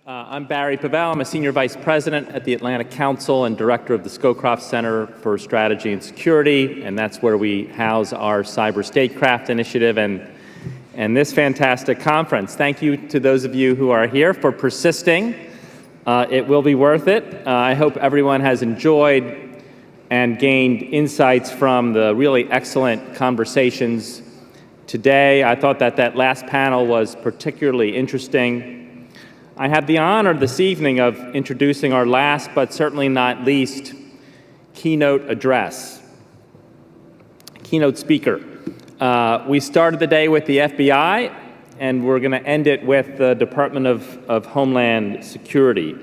I'm Barry Pavel. I'm a Senior Vice President at the Atlantic Council and Director of the Scowcroft Center for Strategy and Security, and that's where we house our Cyber Statecraft initiative and this fantastic conference. Thank you to those of you who are here for persisting. It will be worth it. I hope everyone has enjoyed and gained insights from the really excellent conversations today. I thought that last panel was particularly interesting. I have the honor this evening of introducing our last, but certainly not least, keynote address. Keynote speaker. We started the day with the FBI, and we're going to end it with the Department of Homeland Security.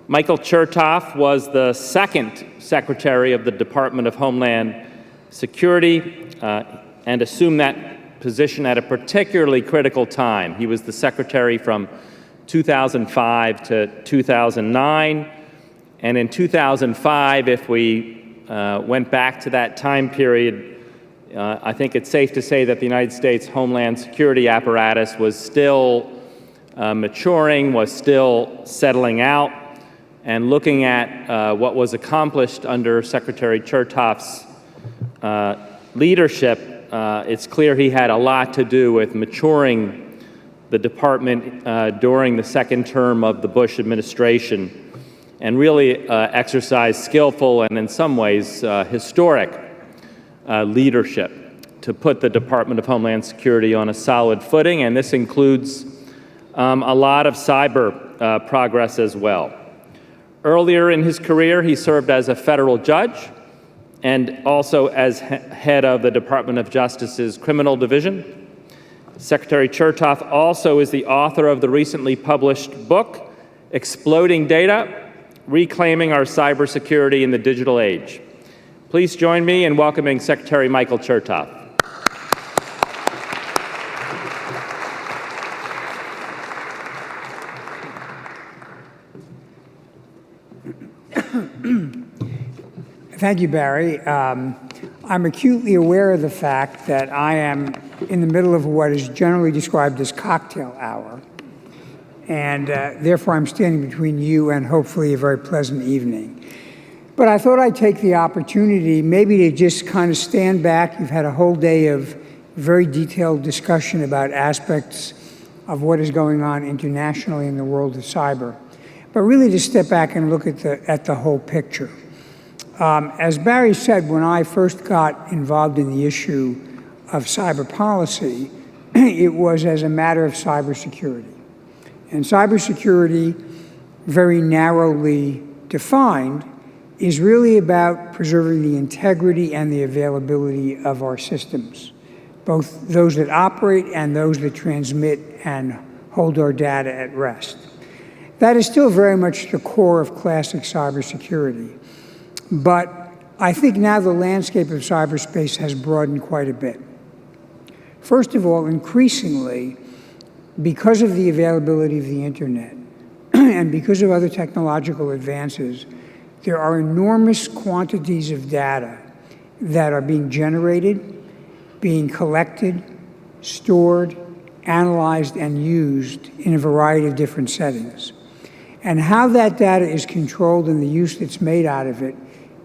Michael Chertoff was the second Secretary of the Department of Homeland Security and assumed that position at a particularly critical time. He was the Secretary from 2005 to 2009, and in 2005, if we went back to that time period, I think it's safe to say that the United States Homeland Security apparatus was still maturing, was still settling out, and looking at what was accomplished under Secretary Chertoff's leadership, it's clear he had a lot to do with maturing the department during the second term of the Bush administration, and really exercised skillful and in some ways historic leadership to put the Department of Homeland Security on a solid footing, and this includes a lot of cyber progress as well. Earlier in his career, he served as a federal judge and also as head of the Department of Justice's Criminal Division. Secretary Chertoff also is the author of the recently published book, Exploding Data, Reclaiming Our Cybersecurity in the Digital Age. Please join me in welcoming Secretary Michael Chertoff. Thank you, Barry. I'm acutely aware of the fact that I am in the middle of what is generally described as cocktail hour, and therefore I'm standing between you and hopefully a very pleasant evening. But I thought I'd take the opportunity maybe to just kind of stand back. You've had a whole day of very detailed discussion about aspects of what is going on internationally in the world of cyber, but really to step back and look at the whole picture. As Barry said, when I first got involved in the issue of cyber policy, it was as a matter of cybersecurity. And cybersecurity, very narrowly defined, is really about preserving the integrity and the availability of our systems, both those that operate and those that transmit and hold our data at rest. That is still very much the core of classic cybersecurity. But I think now the landscape of cyberspace has broadened quite a bit. First of all, increasingly, because of the availability of the internet and because of other technological advances, there are enormous quantities of data that are being generated, being collected, stored, analyzed, and used in a variety of different settings. And how that data is controlled and the use that's made out of it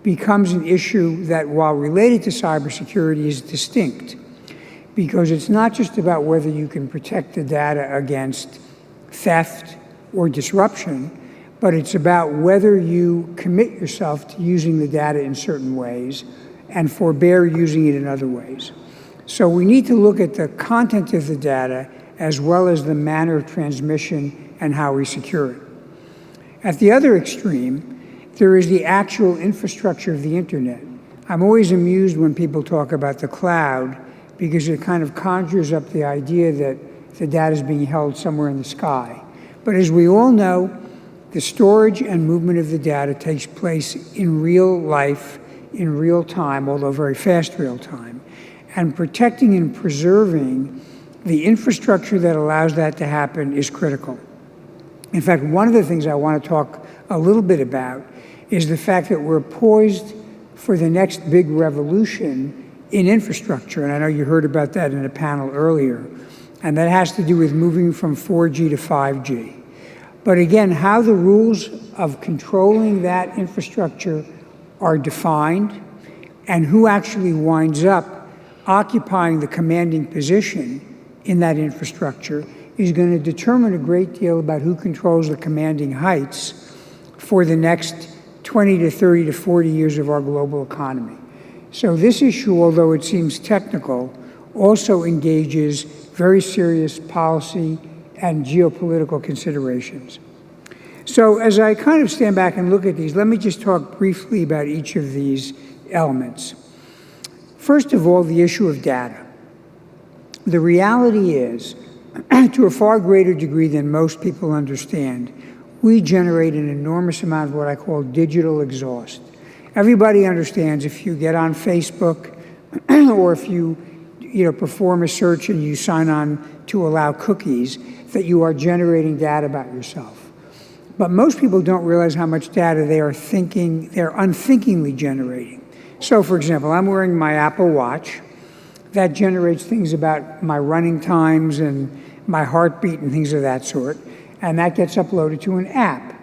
becomes an issue that, while related to cybersecurity, is distinct, because it's not just about whether you can protect the data against theft or disruption, but it's about whether you commit yourself to using the data in certain ways and forbear using it in other ways. So we need to look at the content of the data as well as the manner of transmission and how we secure it. At the other extreme, there is the actual infrastructure of the internet. I'm always amused when people talk about the cloud because it kind of conjures up the idea that the data is being held somewhere in the sky. But as we all know, the storage and movement of the data takes place in real life, in real time, although very fast real time. And protecting and preserving the infrastructure that allows that to happen is critical. In fact, one of the things I want to talk a little bit about is the fact that we're poised for the next big revolution in infrastructure. And I know you heard about that in a panel earlier. And that has to do with moving from 4G to 5G. But again, how the rules of controlling that infrastructure are defined and who actually winds up occupying the commanding position in that infrastructure is going to determine a great deal about who controls the commanding heights for the next 20 to 30 to 40 years of our global economy. So this issue, although it seems technical, also engages very serious policy and geopolitical considerations. So as I kind of stand back and look at these, let me just talk briefly about each of these elements. First of all, the issue of data. The reality is, to a far greater degree than most people understand, we generate an enormous amount of what I call digital exhaust. Everybody understands if you get on Facebook or if you perform a search and you sign on to allow cookies, that you are generating data about yourself. But most people don't realize how much data they're unthinkingly generating. So for example, I'm wearing my Apple Watch. That generates things about my running times and my heartbeat and things of that sort. And that gets uploaded to an app.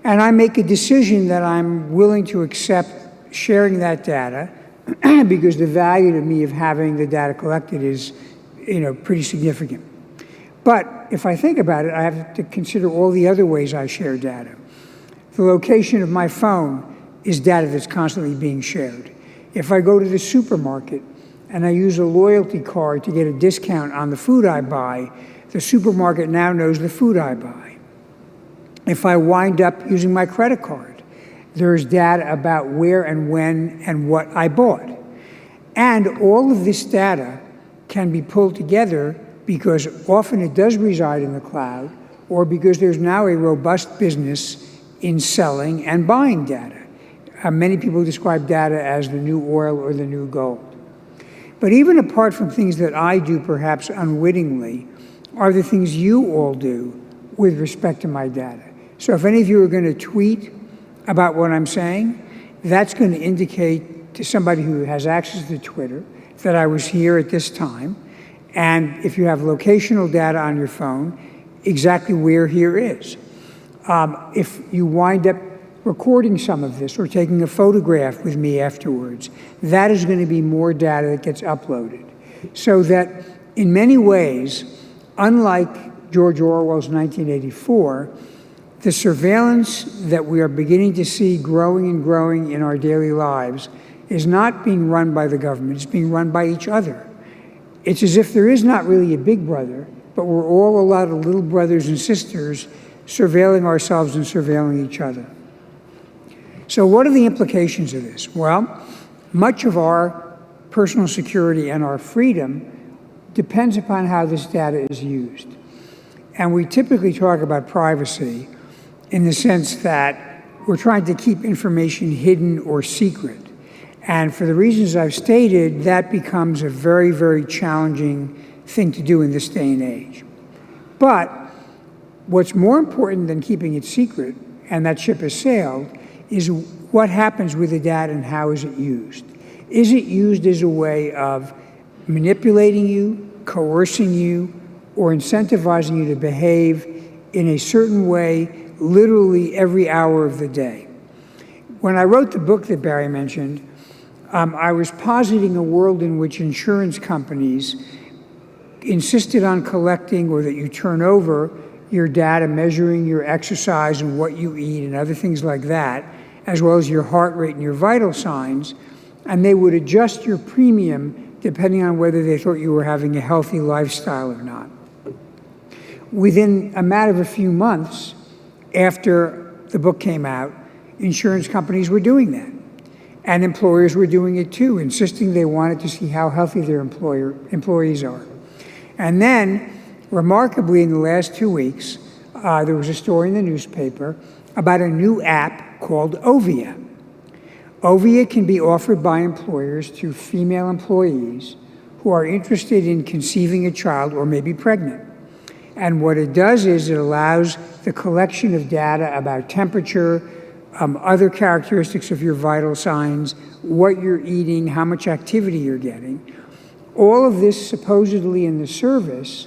And I make a decision that I'm willing to accept sharing that data because the value to me of having the data collected is, pretty significant. But if I think about it, I have to consider all the other ways I share data. The location of my phone is data that's constantly being shared. If I go to the supermarket and I use a loyalty card to get a discount on the food I buy, the supermarket now knows the food I buy. If I wind up using my credit card, there's data about where and when and what I bought. And all of this data can be pulled together because often it does reside in the cloud, or because there's now a robust business in selling and buying data. Many people describe data as the new oil or the new gold. But even apart from things that I do, perhaps unwittingly, are the things you all do with respect to my data. So if any of you are going to tweet about what I'm saying, that's going to indicate to somebody who has access to Twitter that I was here at this time. And if you have locational data on your phone, exactly where here is. If you wind up recording some of this or taking a photograph with me afterwards, that is going to be more data that gets uploaded. So that in many ways, unlike George Orwell's 1984, the surveillance that we are beginning to see growing and growing in our daily lives is not being run by the government, it's being run by each other. It's as if there is not really a big brother, but we're all a lot of little brothers and sisters surveilling ourselves and surveilling each other. So what are the implications of this? Well, much of our personal security and our freedom depends upon how this data is used. And we typically talk about privacy in the sense that we're trying to keep information hidden or secret. And for the reasons I've stated, that becomes a very, very challenging thing to do in this day and age. But what's more important than keeping it secret, and that ship has sailed, is what happens with the data and how is it used. Is it used as a way of manipulating you, coercing you, or incentivizing you to behave in a certain way literally every hour of the day? When I wrote the book that Barry mentioned, I was positing a world in which insurance companies insisted on collecting, or that you turn over your data, measuring your exercise and what you eat and other things like that, as well as your heart rate and your vital signs, and they would adjust your premium depending on whether they thought you were having a healthy lifestyle or not. Within a matter of a few months after the book came out, insurance companies were doing that. And employers were doing it too, insisting they wanted to see how healthy their employees are. And then, remarkably, in the last 2 weeks, there was a story in the newspaper about a new app called Ovia. Ovia can be offered by employers to female employees who are interested in conceiving a child or maybe pregnant. And what it does is it allows the collection of data about temperature, other characteristics of your vital signs, what you're eating, how much activity you're getting. All of this supposedly in the service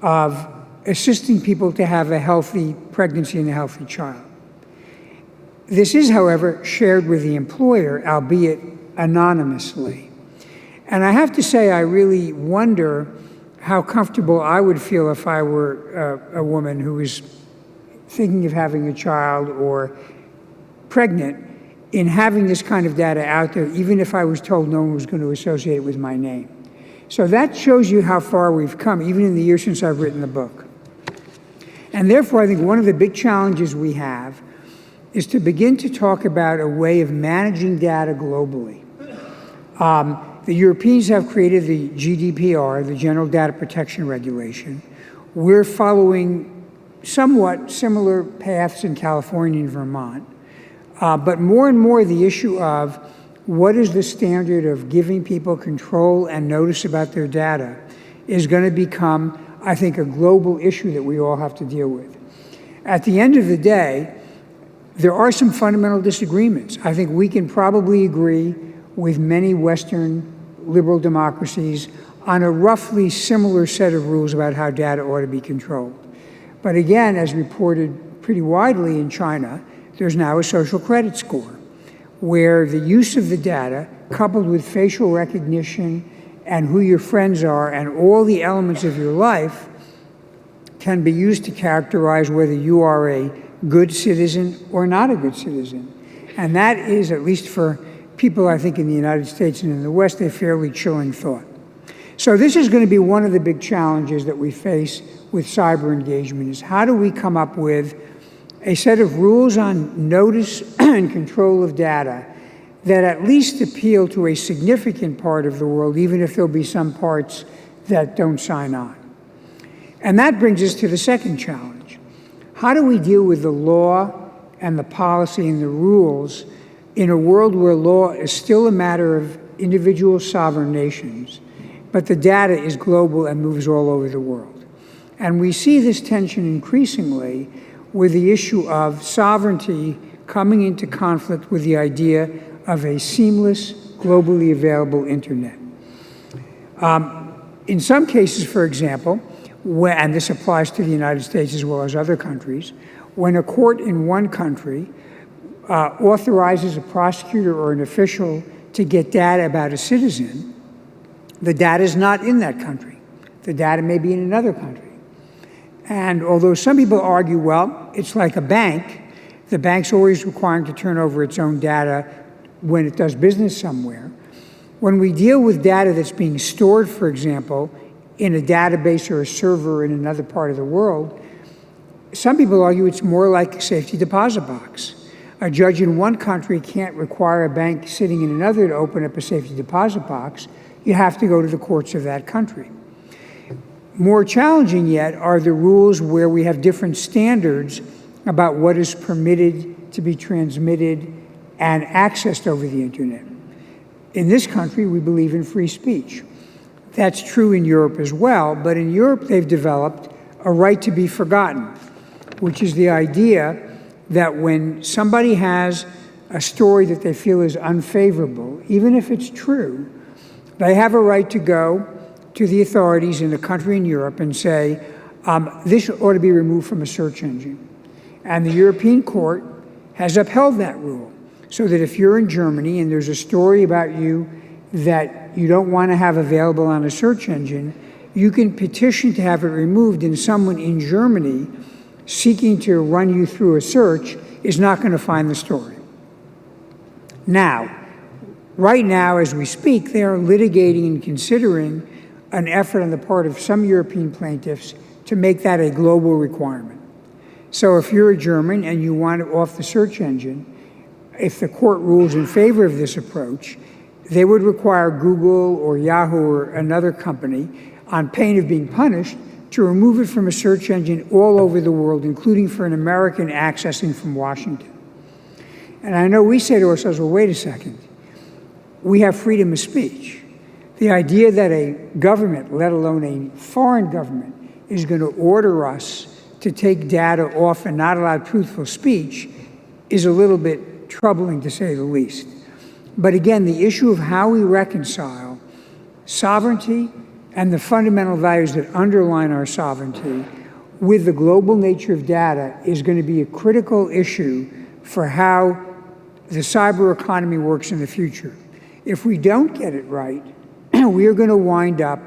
of assisting people to have a healthy pregnancy and a healthy child. This is, however, shared with the employer, albeit anonymously. And I have to say, I really wonder how comfortable I would feel if I were a woman who was thinking of having a child or pregnant in having this kind of data out there, even if I was told no one was going to associate it with my name. So that shows you how far we've come, even in the years since I've written the book. And therefore, I think one of the big challenges we have is to begin to talk about a way of managing data globally. The Europeans have created the GDPR, the General Data Protection Regulation. We're following somewhat similar paths in California and Vermont. But more and more the issue of what is the standard of giving people control and notice about their data is going to become, I think, a global issue that we all have to deal with. At the end of the day, there are some fundamental disagreements. I think we can probably agree with many Western liberal democracies on a roughly similar set of rules about how data ought to be controlled. But again, as reported pretty widely in China, there's now a social credit score where the use of the data, coupled with facial recognition and who your friends are and all the elements of your life, can be used to characterize whether you are a good citizen or not a good citizen. And that is, at least for people, I think, in the United States and in the West, a fairly chilling thought. So this is going to be one of the big challenges that we face with cyber engagement, is how do we come up with a set of rules on notice and control of data that at least appeal to a significant part of the world, even if there'll be some parts that don't sign on. And that brings us to the second challenge. How do we deal with the law and the policy and the rules in a world where law is still a matter of individual sovereign nations, but the data is global and moves all over the world? And we see this tension increasingly with the issue of sovereignty coming into conflict with the idea of a seamless, globally available internet. In some cases, for example, and this applies to the United States as well as other countries, when a court in one country authorizes a prosecutor or an official to get data about a citizen, the data is not in that country. The data may be in another country. And although some people argue, well, it's like a bank, the bank's always requiring to turn over its own data when it does business somewhere. When we deal with data that's being stored, for example, in a database or a server in another part of the world, some people argue it's more like a safety deposit box. A judge in one country can't require a bank sitting in another to open up a safety deposit box. You have to go to the courts of that country. More challenging yet are the rules where we have different standards about what is permitted to be transmitted and accessed over the internet. In this country, we believe in free speech. That's true in Europe as well, but in Europe they've developed a right to be forgotten, which is the idea that when somebody has a story that they feel is unfavorable, even if it's true, they have a right to go to the authorities in a country in Europe and say, this ought to be removed from a search engine. And the European Court has upheld that rule, so that if you're in Germany and there's a story about you that you don't want to have available on a search engine, you can petition to have it removed, and someone in Germany seeking to run you through a search is not going to find the story. Now, right now, as we speak, they are litigating and considering an effort on the part of some European plaintiffs to make that a global requirement. So if you're a German and you want it off the search engine, if the court rules in favor of this approach, they would require Google or Yahoo or another company, on pain of being punished, to remove it from a search engine all over the world, including for an American accessing from Washington. And I know we say to ourselves, well, wait a second. We have freedom of speech. The idea that a government, let alone a foreign government, is going to order us to take data off and not allow truthful speech is a little bit troubling, to say the least. But again, the issue of how we reconcile sovereignty and the fundamental values that underline our sovereignty with the global nature of data is going to be a critical issue for how the cyber economy works in the future. If we don't get it right, we are going to wind up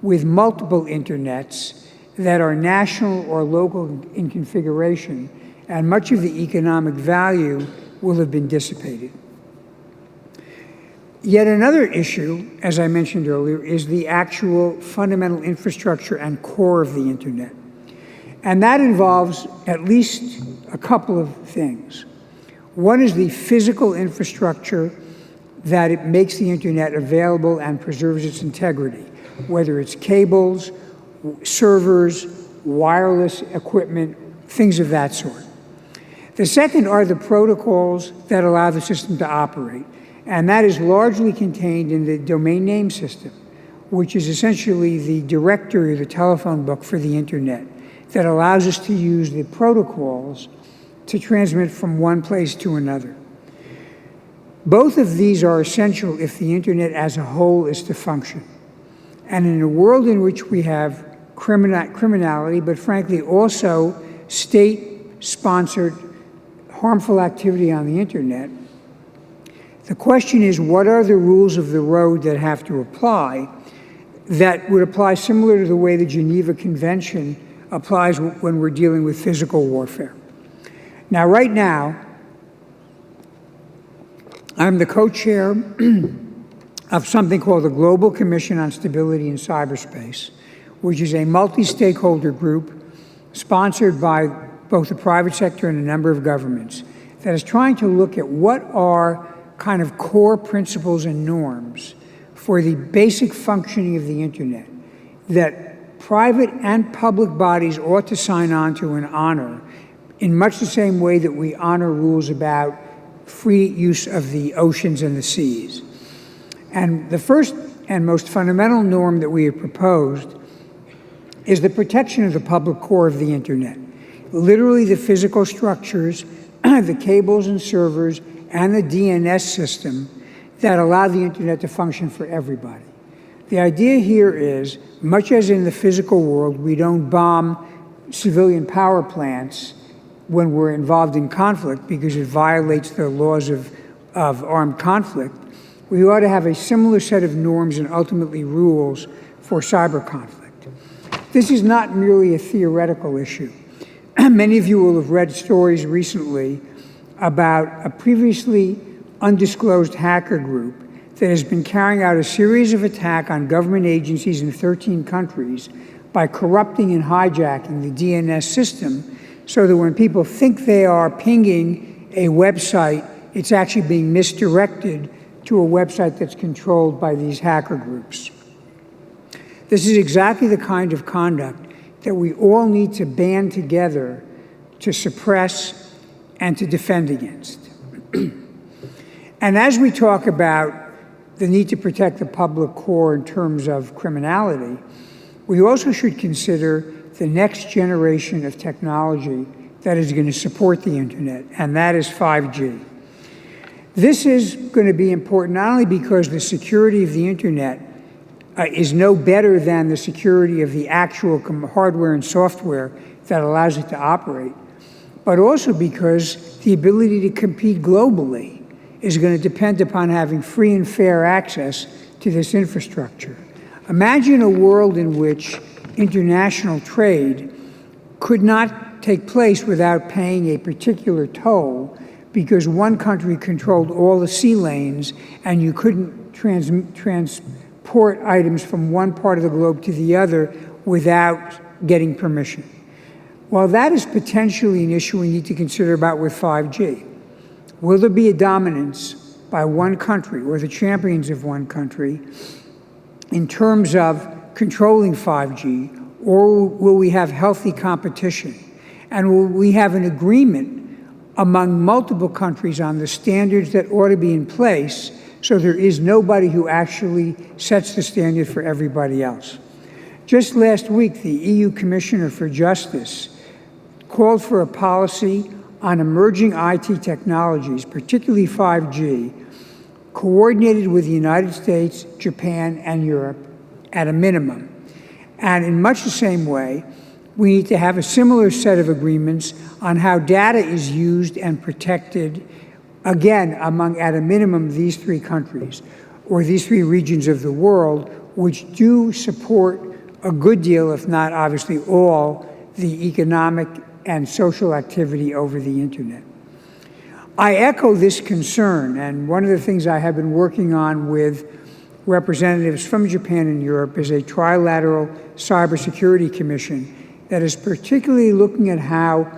with multiple internets that are national or local in configuration, and much of the economic value will have been dissipated. Yet another issue, as I mentioned earlier, is the actual fundamental infrastructure and core of the internet. And that involves at least a couple of things. One is the physical infrastructure that it makes the internet available and preserves its integrity, whether it's cables, servers, wireless equipment, things of that sort. The second are the protocols that allow the system to operate, and that is largely contained in the domain name system, which is essentially the directory, the telephone book for the internet, that allows us to use the protocols to transmit from one place to another. Both of these are essential if the internet as a whole is to function. And in a world in which we have criminality, but frankly also state-sponsored harmful activity on the internet, the question is, what are the rules of the road that have to apply that would apply similar to the way the Geneva Convention applies when we're dealing with physical warfare? Now, right now, I'm the co-chair of something called the Global Commission on Stability in Cyberspace, which is a multi-stakeholder group sponsored by both the private sector and a number of governments that is trying to look at what are kind of core principles and norms for the basic functioning of the internet that private and public bodies ought to sign on to and honor in much the same way that we honor rules about free use of the oceans and the seas. And the first and most fundamental norm that we have proposed is the protection of the public core of the internet. Literally the physical structures, the cables and servers, and the DNS system that allow the internet to function for everybody. The idea here is, much as in the physical world, we don't bomb civilian power plants when we're involved in conflict because it violates the laws of armed conflict, we ought to have a similar set of norms and ultimately rules for cyber conflict. This is not merely a theoretical issue. Many of you will have read stories recently about a previously undisclosed hacker group that has been carrying out a series of attacks on government agencies in 13 countries by corrupting and hijacking the DNS system so that when people think they are pinging a website, it's actually being misdirected to a website that's controlled by these hacker groups. This is exactly the kind of conduct that we all need to band together to suppress and to defend against. And as we talk about the need to protect the public core in terms of criminality, we also should consider the next generation of technology that is going to support the internet, and that is 5G. This is going to be important not only because the security of the internet is no better than the security of the actual hardware and software that allows it to operate, but also because the ability to compete globally is going to depend upon having free and fair access to this infrastructure. Imagine a world in which international trade could not take place without paying a particular toll because one country controlled all the sea lanes and you couldn't transport items from one part of the globe to the other without getting permission. Well, that is potentially an issue we need to consider about with 5G. Will there be a dominance by one country or the champions of one country in terms of controlling 5G, or will we have healthy competition? And will we have an agreement among multiple countries on the standards that ought to be in place so there is nobody who actually sets the standard for everybody else? Just last week, the EU Commissioner for Justice called for a policy on emerging IT technologies, particularly 5G, coordinated with the United States, Japan, and Europe at a minimum. And in much the same way, we need to have a similar set of agreements on how data is used and protected, again, among, at a minimum, these three countries, or these three regions of the world, which do support a good deal, if not obviously all, the economic and social activity over the internet. I echo this concern, and one of the things I have been working on with representatives from Japan and Europe is a trilateral cybersecurity commission that is particularly looking at how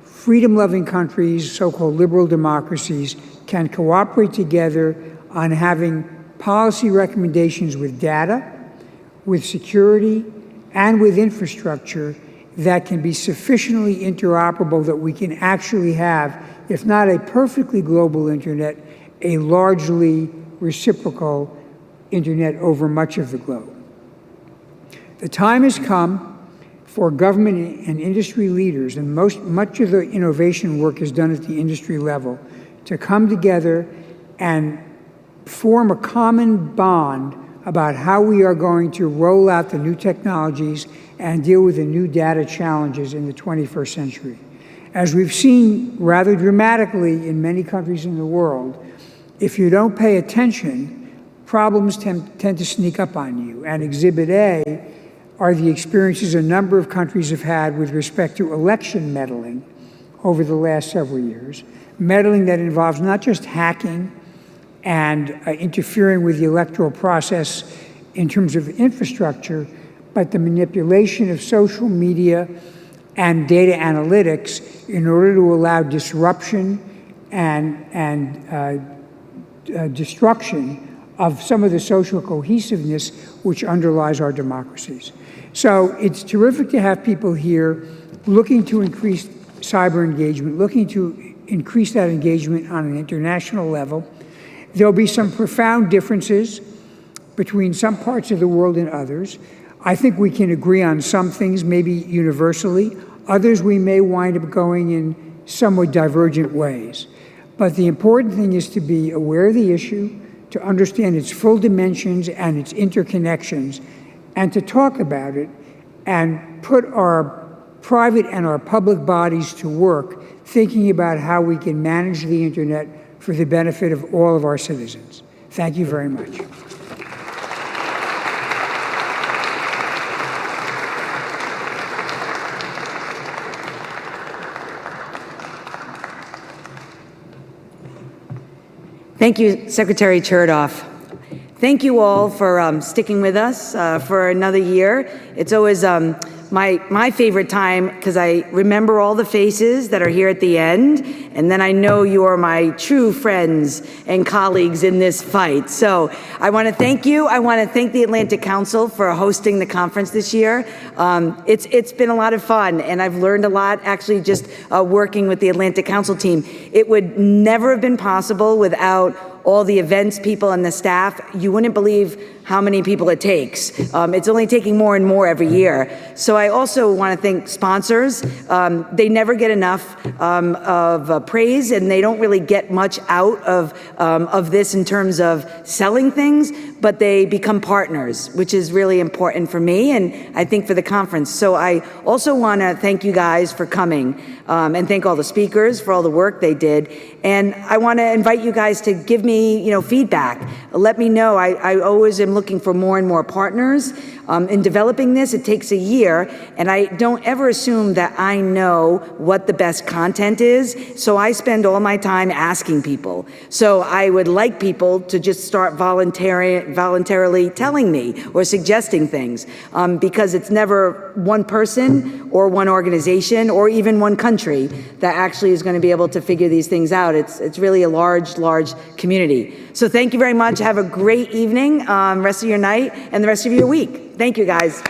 freedom-loving countries, so-called liberal democracies, can cooperate together on having policy recommendations with data, with security, and with infrastructure that can be sufficiently interoperable that we can actually have, if not a perfectly global internet, a largely reciprocal internet over much of the globe. The time has come for government and industry leaders, and much of the innovation work is done at the industry level, to come together and form a common bond about how we are going to roll out the new technologies and deal with the new data challenges in the 21st century. As we've seen rather dramatically in many countries in the world, if you don't pay attention, problems tend to sneak up on you. And Exhibit A are the experiences a number of countries have had with respect to election meddling over the last several years. Meddling that involves not just hacking and interfering with the electoral process in terms of infrastructure, but the manipulation of social media and data analytics in order to allow disruption and destruction of some of the social cohesiveness which underlies our democracies. So it's terrific to have people here looking to increase cyber engagement, looking to increase that engagement on an international level. There'll be some profound differences between some parts of the world and others. I think we can agree on some things, maybe universally. Others we may wind up going in somewhat divergent ways. But the important thing is to be aware of the issue, to understand its full dimensions and its interconnections, and to talk about it and put our private and our public bodies to work thinking about how we can manage the internet for the benefit of all of our citizens. Thank you very much. Thank you, Secretary Chertoff. Thank you all for sticking with us for another year. It's always my favorite time because I remember all the faces that are here at the end, and then I know you are my true friends and colleagues in this fight. So I want to thank you. I want to thank the Atlantic Council for hosting the conference this year. It's been a lot of fun, and I've learned a lot actually just working with the Atlantic Council team. It would never have been possible without all the events people and the staff. You wouldn't believe how many people it takes. It's only taking more and more every year. So I also want to thank sponsors. They never get enough of praise, and they don't really get much out of this in terms of selling things, but they become partners, which is really important for me and I think for the conference. So I also want to thank you guys for coming and thank all the speakers for all the work they did. And I want to invite you guys to give me, feedback. Let me know. I always am looking for more and more partners. In developing this, it takes a year, and I don't ever assume that I know what the best content is, so I spend all my time asking people. So I would like people to just start voluntarily telling me or suggesting things, because it's never one person or one organization or even one country that actually is going to be able to figure these things out. It's really a large community. So thank you very much. Have a great evening, rest of your night and the rest of your week. Thank you, guys.